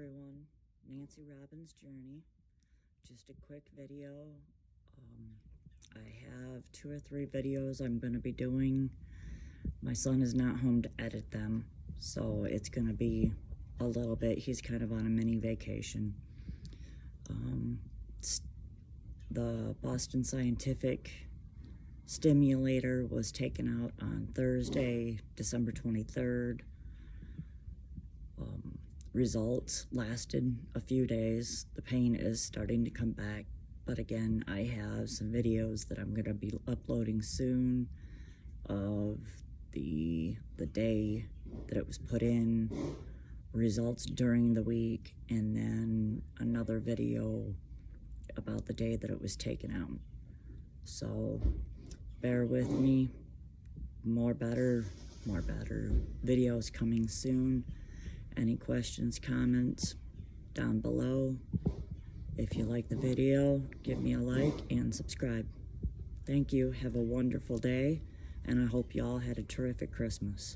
everyone, Nancy Robbins' journey. Just a quick video. I have 2 or 3 videos I'm going to be doing. My son is not home to edit them, so it's going to be a little bit. He's kind of on a mini vacation. The Boston Scientific stimulator was taken out on Thursday, December 23rd. Results lasted a few days. The pain is starting to come back, but again, I have some videos that I'm going to be uploading soon of the day that it was put in, results during the week, and then another video about the day that it was taken out. So bear with me. More better videos coming soon. Any questions, comments down below. If you like the video, give me a like and subscribe. Thank you. Have a wonderful day, and I hope you all had a terrific Christmas.